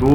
2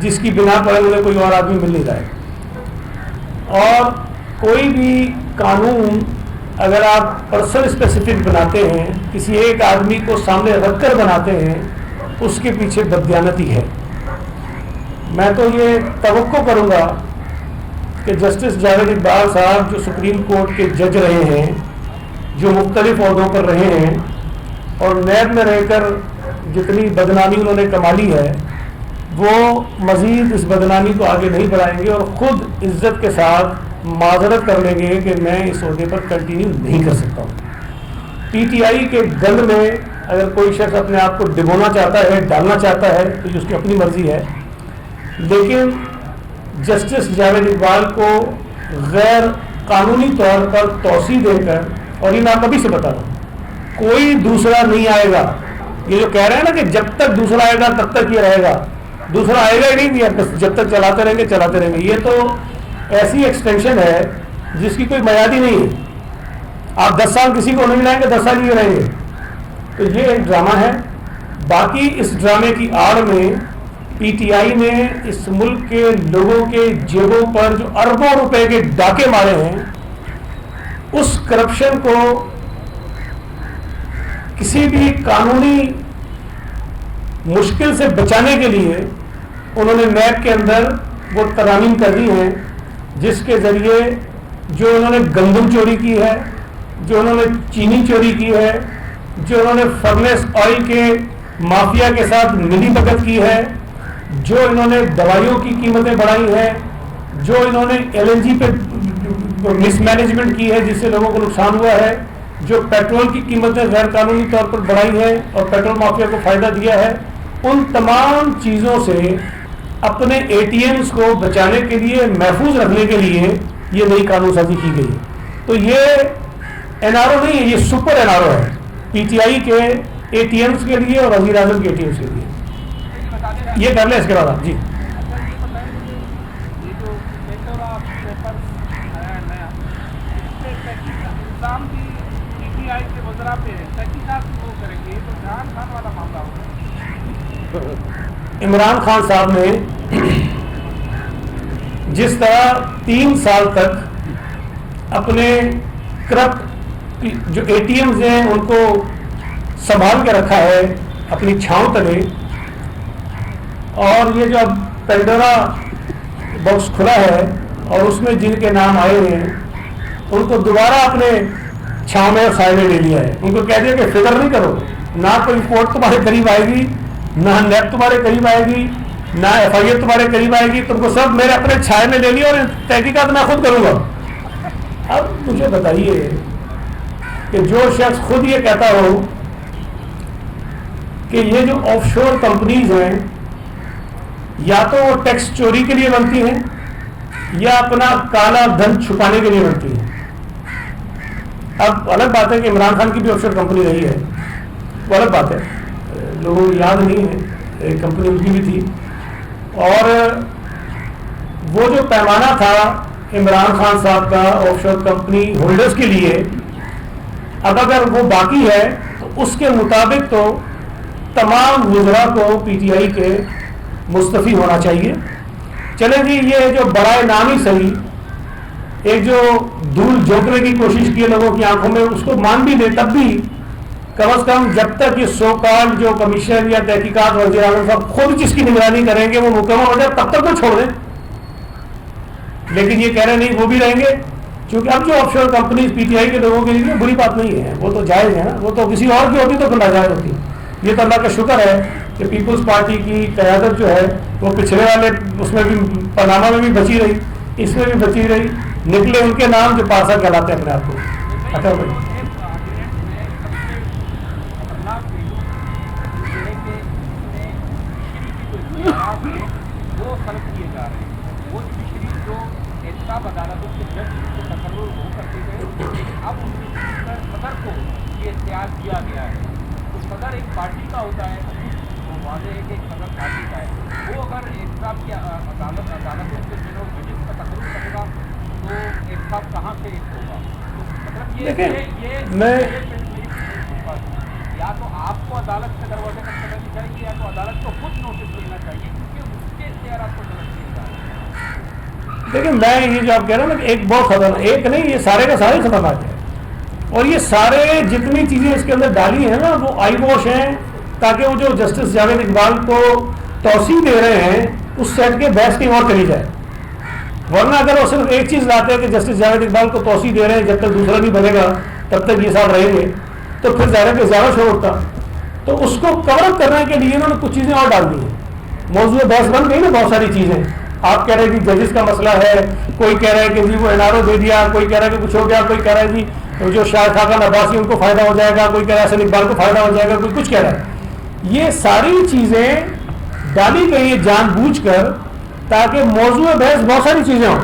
جس کی بنا پر انہیں کوئی اور آدمی مل نہیں رہا ہے. اور کوئی بھی قانون اگر آپ پرسن اسپیسیفک بناتے ہیں, کسی ایک آدمی کو سامنے رکھ کر بناتے ہیں, اس کے پیچھے بددیانتی ہے. میں تو یہ توقع کروں گا کہ جسٹس جاوید اقبال صاحب جو سپریم کورٹ کے جج رہے ہیں, جو مختلف عہدوں پر رہے ہیں, اور نیب میں رہ کر جتنی بدنامی انہوں نے کما لی ہے, وہ مزید اس بدنامی کو آگے نہیں بڑھائیں گے اور خود عزت کے ساتھ معذرت کر لیں گے کہ میں اس عہدے پر کنٹینیو نہیں کر سکتا ہوں. پی ٹی آئی کے گند میں اگر کوئی شخص اپنے آپ کو ڈبونا چاہتا ہے, ڈالنا چاہتا ہے, تو یہ اس کی اپنی مرضی ہے. لیکن جسٹس جاوید اقبال کو غیر قانونی طور پر توسیع دے کر, اور یہ میں کبھی سے بتا رہا ہوں, کوئی دوسرا نہیں آئے گا. یہ جو کہہ رہے ہیں نا کہ جب تک دوسرا آئے گا تب تک یہ رہے گا, دوسرا آئے گا ہی نہیں, جب تک چلاتے رہیں گے. یہ تو ایسی ایکسٹینشن ہے جس کی کوئی میعاد ہی نہیں ہے. آپ 10 سال کسی کو نہیں لائیں گے, 10 سال یہ رہیں گے. تو یہ ایک ڈرامہ ہے. باقی اس ڈرامے کی آڑ میں پی ٹی آئی نے اس ملک کے لوگوں کے جیبوں پر جو اربوں روپے کے ڈاکے مارے ہیں, اس کرپشن کو کسی بھی قانونی مشکل سے بچانے کے لیے انہوں نے نیب کے اندر وہ ترامیم کر دی ہیں, جس کے ذریعے جو انہوں نے گندم چوری کی ہے, جو انہوں نے چینی چوری کی ہے, جو انہوں نے فرنس آئل کے مافیا کے ساتھ ملی بھگت کی ہے, جو انہوں نے دوائیوں کی قیمتیں بڑھائی ہیں, جو انہوں نے ایل این جی پہ مس مینجمنٹ کی ہے جس سے لوگوں کو نقصان ہوا ہے, جو پیٹرول کی قیمتیں غیر قانونی طور پر بڑھائی ہیں اور پیٹرول مافیا کو فائدہ دیا ہے, ان تمام چیزوں سے اپنے اے ٹی ایمز کو بچانے کے لیے, محفوظ رکھنے کے لیے یہ نئی قانون سازی کی گئی. تو یہ این آر او نہیں ہے, یہ سپر این آر او ہے پی ٹی آئی کے اے ٹی ایمز کے لیے اور وزیر اعظم کے اے ٹی ایمز کے لیے. یہ کر لیں اس کے بعد آپ. جی عمران خان صاحب نے جس طرح 3 سال تک اپنے کرپٹ جو اے ٹی ایمز ہیں ان کو سنبھال کے رکھا ہے اپنی چھاؤں تلے, اور یہ جو اب پینڈورا باکس کھلا ہے اور اس میں جن کے نام آئے ہیں ان کو دوبارہ اپنے چھاؤں میں اور سائے میں لے لیا ہے. ان کو کہہ دیا کہ فکر نہیں کرو, نہ کوئی رپورٹ تمہارے قریب آئے گی, نہ نیب تمہارے قریب آئے گی, نہ ایف آئی اے تمہارے قریب آئے گی, تم کو سب میرے اپنے چھائے میں لے لیا اور تحقیقات میں خود کروں گا. اب مجھے بتائیے کہ جو شخص خود یہ کہتا ہو کہ یہ جو آف شور کمپنیز ہیں یا تو وہ ٹیکس چوری کے لیے بنتی ہیں یا اپنا کالا دھن چھپانے کے لیے بنتی ہیں. اب الگ بات ہے کہ عمران خان کی بھی آف شور کمپنی رہی ہے, وہ الگ بات ہے, لوگوں کو یاد نہیں ہے, ایک کمپنی ان کی بھی تھی. اور وہ جو پیمانہ تھا عمران خان صاحب کا آف شور کمپنی ہولڈرز کے لیے, اب اگر وہ باقی ہے تو اس کے مطابق تو تمام وزراء کو پی ٹی آئی کے مستعفی ہونا چاہیے. چلیں جی, یہ جو برائے نام ہی صحیح ایک جو دھول جھونکنے کی کوشش کی ہے لوگوں کی آنکھوں میں, اس کو مان بھی دے, تب بھی کم از کم جب تک یہ سو کال جو کمیشن یا تحقیقات وزیر اعظم صاحب خود جس کی نگرانی کریں گے وہ مکمل ہو جائے, تب تک وہ چھوڑ دیں. لیکن یہ کہہ رہے نہیں وہ بھی رہیں گے, کیونکہ اب جو آف شور کمپنیز پی ٹی آئی کے لوگوں کے لیے بری بات نہیں ہے, وہ تو جائز ہے نا, وہ تو کسی اور کی ہوتی تو ناجائز ہوتی. یہ تو اللہ کا شکر ہے کہ پیپلز پارٹی کی قیادت جو ہے وہ پچھلے والے اس میں بھی پاناما میں بھی بچی رہی, اس میں بھی بچی رہی, نکلے ان کے نام جو پارسا کہلاتے ہیں اپنے آپ کو. اچھا بھائی وہ خلق کیے جا رہے ہیں, وہ فکری جو احتساب عدالتوں کے جج سے تقرر ہو کرتے گئے, اب ان صدر کو یہ اختیار دیا گیا ہے. تو صدر ایک پارٹی کا ہوتا ہے, وہ واضح ہے کہ ایک صدر پارٹی کا ہے, وہ اگر احتساب کی عدالتوں کے جنہوں ججز کا تقرر کرے گا تو احتساب کہاں سے ہوگا. مطلب یہ یا تو آپ کو عدالت کے دروازے پر چلانی چاہیے یا تو عدالت کو خود نوٹس لینا چاہیے, کیونکہ اس کے اختیارات لیکن میں یہ جو آپ کہہ رہے ہیں نا کہ ایک بہت خطرناک، ایک نہیں یہ سارے کا سارے خطرناک ہے، اور یہ سارے جتنی چیزیں اس کے اندر ڈالی ہیں نا وہ آئی واش ہیں، تاکہ وہ جو جسٹس جاوید اقبال کو توسیع دے رہے ہیں اس سیٹ کے بحث کہیں اور چلی جائے. ورنہ اگر وہ صرف ایک چیز لاتے ہیں کہ جسٹس جاوید اقبال کو توسیع دے رہے ہیں جب تک دوسرا نہیں بنے گا تب تک یہ صاحب رہیں گے، تو پھر ظاہر کہ زیادہ شور ہوتا. تو اس کو کور اپ کرنے کے لیے انہوں نے کچھ چیزیں اور ڈال دی ہیں. موضوع بحث بن گئی نا بہت ساری چیزیں. آپ کہہ رہے ہیں کہ ججز کا مسئلہ ہے، کوئی کہہ رہا ہے کہ جی وہ NRO دے دیا، کوئی کہہ رہا ہے کہ کچھ ہو گیا، کوئی کہہ رہا ہے جی جو شاہ خاقان عباسی ان کو فائدہ ہو جائے گا، کوئی کہہ رہا ہے حسن اقبال کو فائدہ ہو جائے گا، کوئی کچھ کہہ رہا ہے. یہ ساری چیزیں ڈالی گئی ہیں جان بوجھ کر تاکہ موضوع بحث بہت ساری چیزیں ہوں.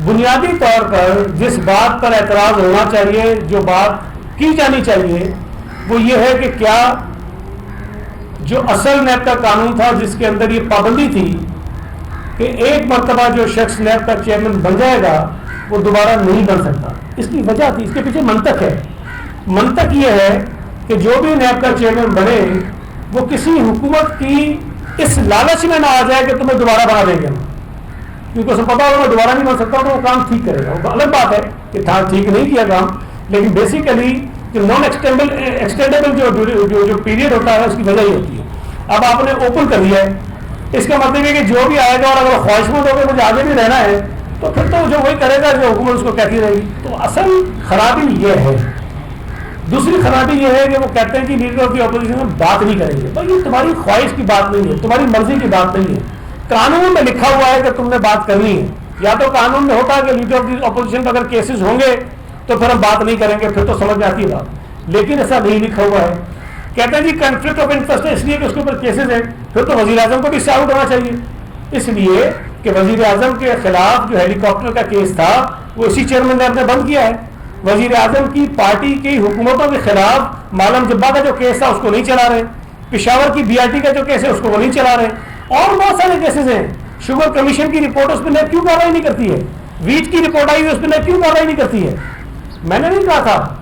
بنیادی طور پر جس بات پر اعتراض ہونا چاہیے، جو بات کی جانی چاہیے، وہ یہ ہے کہ کیا جو اصل نیب کا قانون تھا جس کے اندر یہ پابندی تھی کہ ایک مرتبہ جو شخص نیب کا چیئرمین بن جائے گا وہ دوبارہ نہیں بن سکتا. اس کی وجہ تھی، اس کے پیچھے منطق ہے. منطق یہ ہے کہ جو بھی نیب کا چیئرمین بنے وہ کسی حکومت کی اس لالچ میں نہ آ جائے کہ تمہیں دوبارہ بنا دیں گے، کیونکہ اسے پتا ہوگا میں دوبارہ نہیں بن سکتا تو وہ کام ٹھیک کرے گا. وہ الگ بات ہے کہ تھا ٹھیک نہیں کیا کام، لیکن بیسیکلی جو نان ایکسٹینڈیبل جو پیریڈ ہوتا ہے اس کی وجہ ہی ہوتی ہے. اب آپ نے اوپن کر دیا ہے، اس کا مطلب ہے کہ جو بھی آئے گا اور اگر خواہش مند ہوگا مجھے آگے بھی رہنا ہے تو پھر تو جو وہی کرے گا جو حکومت اس کو کہتی رہے گی. تو اصل خرابی یہ ہے. دوسری خرابی یہ ہے کہ وہ کہتے ہیں کہ لیڈر آف دی اپوزیشن میں بات نہیں کریں گے. بھائی یہ تمہاری خواہش کی بات نہیں ہے، تمہاری مرضی کی بات نہیں ہے. قانون میں لکھا ہوا ہے کہ تم نے بات کرنی ہے. یا تو قانون میں ہوتا ہے کہ لیڈر آف دی اپوزیشن پر اگر کیسز ہوں گے تو پھر ہم بات نہیں کریں گے، پھر تو سمجھ میں آتی ہے بات. لیکن ایسا نہیں لکھا ہوا ہے. کہتے ہیں جی کنفلکٹ آف انٹرسٹ ہے اس لیے کہ اس کے اوپر کیسز ہیں، پھر تو وزیر اعظم کو بھی اس سے آؤٹ ہونا چاہیے. اس لیے کہ وزیر اعظم کے خلاف جو ہیلی کاپٹر کا کیس تھا وہ اسی چیئرمین نے اپنے بند کیا ہے. وزیر اعظم کی پارٹی کی حکومتوں کے خلاف مالم جبا کا جو کیس تھا اس کو نہیں چلا رہے، پشاور کی BRT کا جو کیس ہے اس کو وہ نہیں چلا رہے، اور بہت سارے کیسز ہیں. شوگر کمیشن کی رپورٹ اس پہ نیب کیوں کارروائی نہیں کرتی ہے؟ ویٹ کی رپورٹ آئی اس پہ نیب کیوں کارروائی نہیں کرتی ہے؟ میں نے نہیں کہا تھا،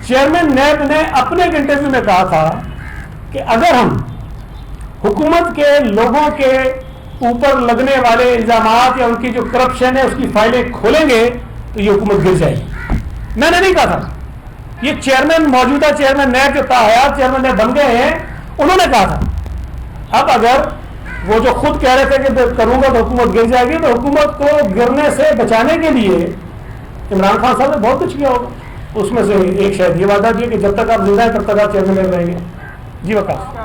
چیئرمین نیب نے اپنے ایک انٹرویو میں کہا تھا کہ اگر ہم حکومت کے لوگوں کے اوپر لگنے والے الزامات یا ان کی جو کرپشن ہے اس کی فائلیں کھولیں گے تو یہ حکومت گر جائے گی. میں نے نہیں کہا تھا، یہ چیئرمین موجودہ چیئرمین نیب جو تاحیات چیئرمین نیب بن گئے ہیں انہوں نے کہا تھا. اب اگر وہ جو خود کہہ رہے تھے کہ کروں گا تو حکومت گر جائے گی، تو حکومت کو گرنے سے بچانے کے لیے عمران خان صاحب نے بہت کچھ کیا ہوگا. اس میں سے ایک شاید یہ وعدہ دیا کہ جب تک آپ زندہ ہیں تب تک آپ چیئرمین نیب رہیں گے. جی وقاص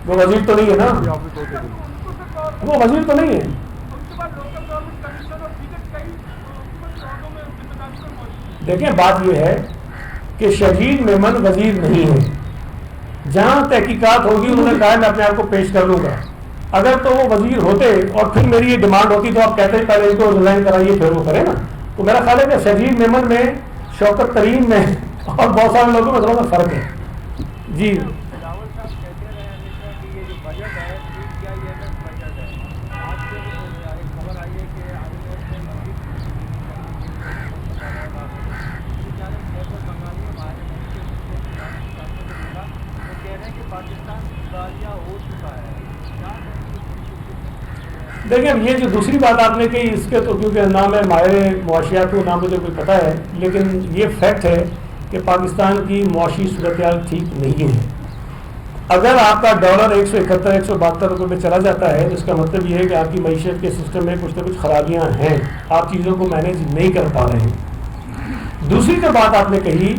وہ وزیر تو نہیں ہے نا، وہ وزیر تو نہیں ہے. دیکھیں بات یہ ہے کہ شہید میمن وزیر نہیں ہے. جہاں تحقیقات ہوگی انہوں نے کہا میں اپنے آپ کو پیش کر لوں گا. اگر تو وہ وزیر ہوتے اور پھر میری یہ ڈیمانڈ ہوتی تو آپ کہتے ہیں پہلے ان کو ریزائن کرائیے پھر وہ کرے نا. تو میرا خیال ہے کہ شہید میمن میں شوکت ترین میں اور بہت سارے لوگوں میں تھوڑا سا فرق ہے. جی دیکھیں یہ جو دوسری بات آپ نے کہی اس کے تو کیونکہ نہ میں ماہر معاشیات ہوں نہ مجھے کوئی پتہ ہے، لیکن یہ فیکٹ ہے کہ پاکستان کی معاشی صورتحال ٹھیک نہیں ہے. اگر آپ کا ڈالر 171-172 روپے پہ چلا جاتا ہے تو اس کا مطلب یہ ہے کہ آپ کی معیشت کے سسٹم میں کچھ نہ کچھ خرابیاں ہیں، آپ چیزوں کو مینیج نہیں کر پا رہے ہیں. دوسری جو بات آپ نے کہی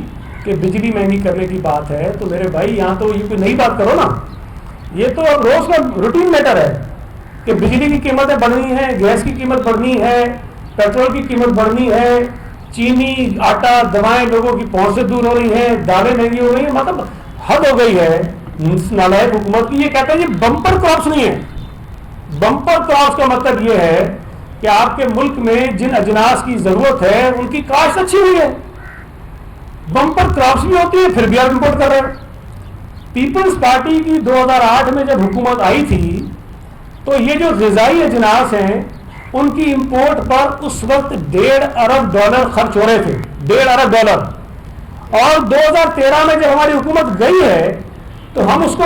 کہ بجلی مہنگی کرنے کی بات ہے، تو میرے بھائی یہاں تو یہ کوئی نئی بات کرو نا، یہ تو اب روز کا روٹین میٹر ہے کہ بجلی کی قیمتیں بڑھنی ہیں، گیس کی قیمت بڑھنی ہے، پیٹرول کی قیمت بڑھنی ہے، چینی آٹا دوائیں لوگوں کی پہنچ سے دور ہو رہی ہیں، دالیں مہنگی ہو رہی ہیں. مطلب حد ہو گئی ہے نالائق حکومت کی. یہ کہتے ہیں یہ بمپر کراپس نہیں ہے. بمپر کراپس کا مطلب یہ ہے کہ آپ کے ملک میں جن اجناس کی ضرورت ہے ان کی کاشت اچھی ہوئی ہے. بمپر کراپس بھی ہوتی ہے پھر بھی آپ امپورٹ کر رہے ہیں. پیپلز پارٹی کی 2008 میں جب حکومت آئی تھی تو یہ جو غذائی اجناس ہیں ان کی امپورٹ پر اس وقت $1.5 ارب خرچ ہو رہے تھے. $1.5 ارب. اور 2013 میں جب ہماری حکومت گئی ہے تو ہم اس کو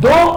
$2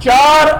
$4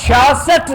66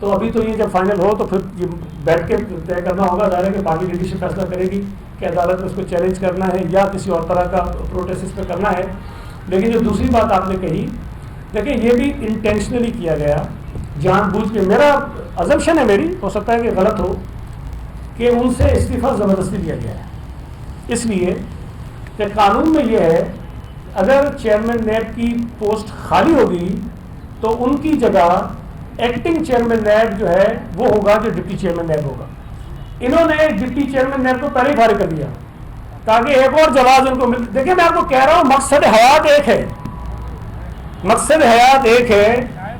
تو ابھی تو یہ جب فائنل ہو تو پھر یہ بیٹھ کے طے کرنا ہوگا، ظاہر ہے کہ پارٹی لیڈرشپ فیصلہ کرے گی کہ عدالت میں اس کو چیلنج کرنا ہے یا کسی اور طرح کا پروٹیسٹ اس پہ کرنا ہے. لیکن جو دوسری بات آپ نے کہی، دیکھیں یہ بھی انٹینشنلی کیا گیا، جان بوجھ کے، میرا ازمپشن ہے، میری ہو سکتا ہے کہ غلط ہو، کہ ان سے استعفیٰ زبردستی دیا گیا ہے. اس لیے کہ قانون میں یہ ہے اگر چیئرمین نیب کی پوسٹ خالی ہوگی تو ان کی جگہ ایکٹنگ چیئرمین نیب جو ہے وہ ہوگا جو ڈپٹی چیئرمین نیب ہوگا. انہوں نے ڈپٹی چیئرمین نیب کو پہلے ہی فارغ کر دیا تاکہ ایک اور جواز ان کو مل. دیکھیں میں آپ کو کہہ رہا ہوں مقصد حیات ایک ہے، مقصد حیات ایک ہے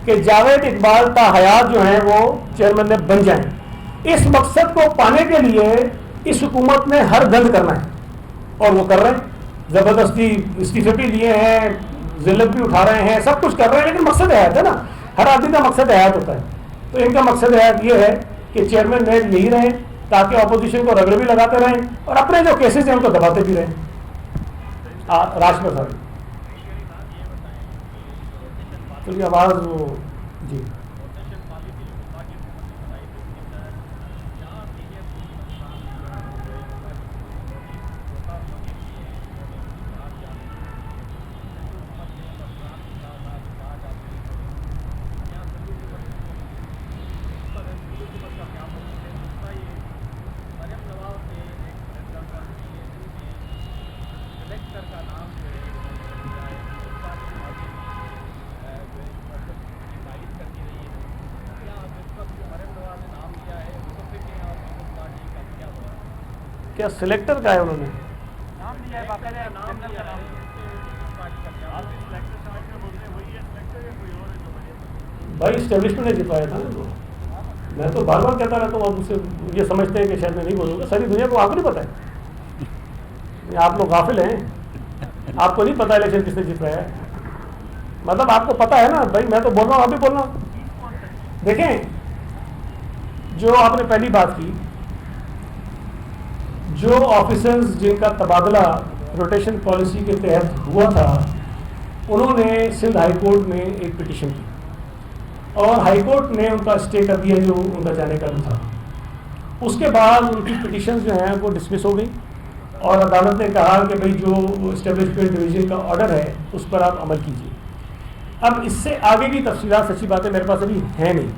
کہ جاوید اقبال تا حیات جو ہیں وہ چیئرمین نیب بن جائیں. اس مقصد کو پانے کے لیے اس حکومت نے ہر گند کرنا ہے اور وہ کر رہے ہیں. زبردستی استعفے بھی لیے ہیں، ذلت بھی اٹھا رہے ہیں، سب کچھ کر رہے ہیں، لیکن مقصد حیات ہے نا، ہر آدمی کا مقصد حیات ہوتا ہے. تو ان کا مقصد حیات یہ ہے کہ چیئرمین نیب یہی رہیں تاکہ اپوزیشن کو رگڑے بھی لگاتے رہیں اور اپنے جو کیسز ہیں ان کو دباتے بھی رہیں. راشٹر صاحب چلیے آواز وہ جی کیا سلیکٹر کا ہے انہوں نے؟ بھائی اسٹیبلشمنٹ نے جتوایا تھا نا. میں تو بار بار کہتا رہتا ہوں، آپ مجھ سے یہ سمجھتے ہیں کہ شاید میں نہیں بولوں گا. ساری دنیا کو آپ کو نہیں پتہ ہے، آپ لوگ غافل ہیں، آپ کو نہیں پتا الیکشن کس نے جتوایا ہے. مطلب آپ کو پتا ہے نا بھائی، میں تو بول رہا ہوں، آپ بھی بول رہا ہوں. دیکھیں جو آپ نے پہلی بات کی، جو آفیسرز جن کا تبادلہ روٹیشن پالیسی کے تحت ہوا تھا، انہوں نے سندھ ہائی کورٹ میں ایک پٹیشن کی اور ہائی کورٹ نے ان کا اسٹے کر دیا جو ان کا جانے کا تھا. اس کے بعد ان کی پٹیشنز جو ہیں وہ ڈسمس ہو گئی اور عدالت نے کہا کہ بھئی جو اسٹیبلشمنٹ ڈویژن کا آرڈر ہے اس پر آپ عمل کیجیے. اب اس سے آگے کی تفصیلات سچی باتیں میرے پاس ابھی ہیں نہیں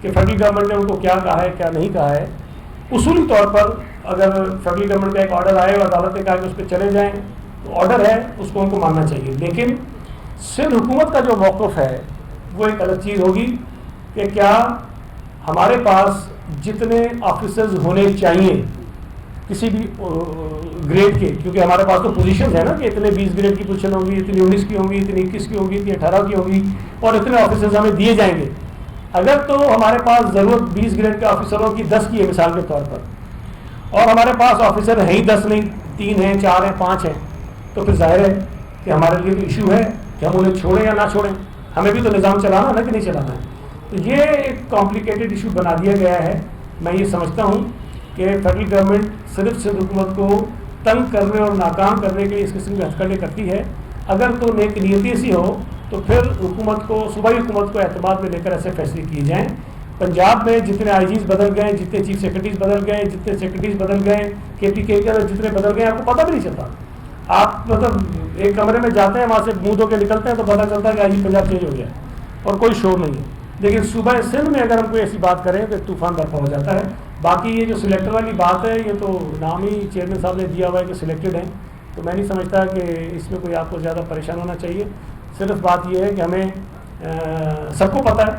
کہ فیڈرل گورنمنٹ نے ان کو کیا کہا ہے کیا نہیں کہا ہے. اصولی طور پر اگر فیڈرل گورنمنٹ کا ایک آرڈر آئے اور عدالت نے کہا کہ اس پہ چلے جائیں تو آرڈر ہے، اس کو ان کو ماننا چاہیے. لیکن سندھ حکومت کا جو موقف ہے وہ ایک الگ چیز ہوگی کہ کیا ہمارے پاس جتنے آفیسرز ہونے چاہیے کسی بھی گریڈ کے، کیونکہ ہمارے پاس تو پوزیشنز ہیں نا کہ اتنے 20 گریڈ کی پوزیشن ہوگی، اتنی 19 کی ہوں گی، اتنی 21 کی ہوگی، اتنی 18 کی ہوگی اور اتنے آفیسرز ہمیں دیے جائیں گے. اگر تو ہمارے پاس ضرورت 20 گریڈ کے آفیسروں کی 10 کی ہے مثال کے طور پر، اور ہمارے پاس آفیسر ہیں ہی 10 نہیں، 3 ہیں، 4 ہیں، 5 ہیں، تو پھر ظاہر ہے کہ ہمارے لیے تو ایشو ہے کہ ہم انہیں چھوڑیں یا نہ چھوڑیں. ہمیں بھی تو نظام چلانا ہے کہ نہیں چلانا ہے. تو یہ ایک کمپلیکیٹڈ ایشو بنا دیا گیا ہے. میں یہ سمجھتا ہوں کہ فیڈرل گورنمنٹ صرف سندھ حکومت کو تنگ کرنے اور ناکام کرنے کے لیے اس قسم کے ہتھکڑے کرتی ہے. اگر تو نیک نیتی سی ہو تو پھر حکومت کو، صوبائی حکومت کو اعتماد میں لے کر ایسے فیصلے کیے جائیں. پنجاب میں جتنے آئی جیز بدل گئے، جتنے چیف سیکرٹریز بدل گئے، جتنے سیکرٹریز بدل گئے، کے پی کے جتنے بدل گئے، آپ کو پتہ بھی نہیں چلتا. آپ مطلب ایک کمرے میں جاتے ہیں، وہاں سے منہ دھو کے نکلتے ہیں تو پتہ چلتا ہے کہ آج پنجاب چینج ہو گیا اور کوئی شور نہیں ہے. لیکن صوبہ سندھ میں اگر ہم کوئی ایسی بات کریں تو طوفان برپا ہو جاتا ہے. باقی یہ جو سلیکٹر والی بات ہے، یہ تو نام ہی چیئرمین صاحب نے دیا ہوا ہے کہ سلیکٹڈ ہیں، تو میں نہیں سمجھتا کہ اس میں کوئی آپ کو زیادہ پریشان ہونا چاہیے. صرف بات یہ ہے کہ ہمیں سب کو پتہ ہے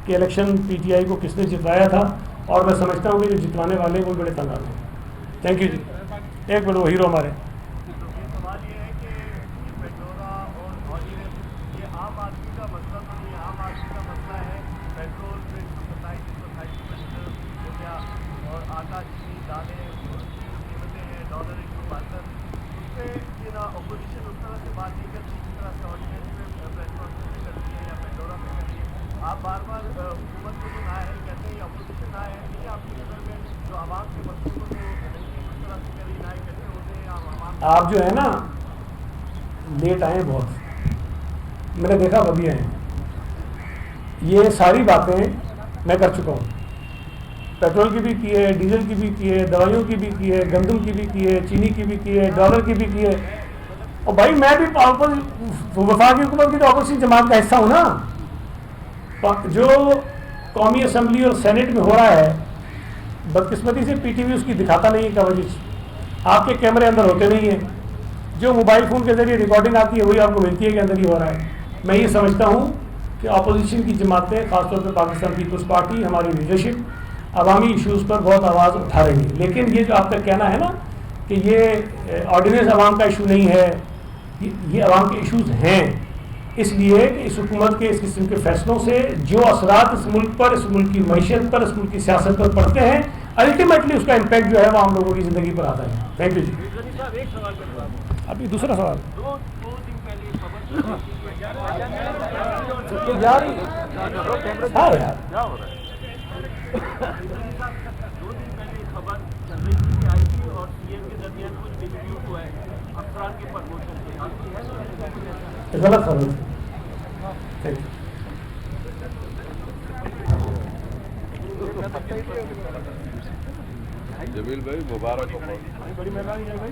کہ الیکشن پی ٹی آئی کو کس نے جتوایا تھا، اور میں سمجھتا ہوں کہ جو جتوانے والے وہ بڑے تنگ آ گئے. تھینک یو جی. ایک منٹ، وہ ہیرو ہمارے. سوال یہ ہے کہ پیٹرولہ اور آرڈیننس یہ عام آدمی کا مسئلہ تو نہیں، عام آدمی کا مسئلہ ہے پیٹرول پہ 27% ہو گیا اور آٹا، چینی، دالیں اور قیمتیں ہیں $1 1.72. اس پہ یہ نا اپوزیشن اس طرح سے بات نہیں کرتی جس طرح سے آرڈیننس پہ پریس کانفرنس کرتی ہے یا پیٹرولہ پہ کرتی ہے. آپ بار بار حکومت کو جو نہ ہے کہتے ہیں، اپوزیشن نہ ہے نہیں، آپ کی نظر میں جو عوام کے مسئلوں کو اس طرح سے کری نہ کیسے ہوتے ہیں عوام؟ آپ جو ہے نا لیٹ آئے بہت، میں نے دیکھا ابھی آئے. یہ ساری باتیں میں کر چکا ہوں. پیٹرول کی بھی کی ہے, ڈیزل کی بھی کی ہے, دوائیوں کی بھی کی ہے, گندم کی بھی کی ہے, چینی کی بھی کی ہے, ڈالر کی بھی کی ہے. اور بھائی میں بھی وفاقی حکومت کی تو اپوزیشن جماعت کا حصہ ہوں نا. جو قومی اسمبلی اور سینٹ میں ہو رہا ہے, بدقسمتی سے پی ٹی وی اس کی دکھاتا نہیں ہے کوریج. آپ کے کیمرے اندر ہوتے نہیں ہیں, جو موبائل فون کے ذریعے ریکارڈنگ آتی ہے وہی آپ کو ملتی ہے کہ اندر ہی ہو رہا ہے. میں یہ سمجھتا ہوں کہ اپوزیشن کی جماعتیں, خاص طور پہ پاکستان پیپلز پارٹی, ہماری لیڈرشپ عوامی ایشوز پر بہت آواز اٹھا رہی ہے. لیکن یہ جو آپ کا کہنا ہے نا کہ یہ آرڈیننس عوام کا ایشو نہیں ہے, یہ عوام کے ایشوز ہیں. اس لیے کہ اس حکومت کے اس قسم کے فیصلوں سے جو اثرات اس ملک پر, اس ملک کی معیشت پر, اس ملک کی سیاست پر پڑتے ہیں, الٹیمیٹلی اس کا امپیکٹ جو ہے وہ عام لوگوں کی زندگی پر آتا ہے. تھینک یو جی. ایک سوال کرتا ہوں. ابھی دوسرا سوال. دو دن پہلے خبر یار ہاں یار کیا ہو رہا ہے؟ 2 دن پہلے خبر چل رہی تھی کہ آئی ٹی اور سی ایم کے درمیان کچھ ڈسپیوٹ ہوا ہے افسران کے پرموشن سے. آپ کی ہے غلط خبر. Thank you. جمیل بھائی مبارک ہو. بڑی مہربانی ہے بھائی.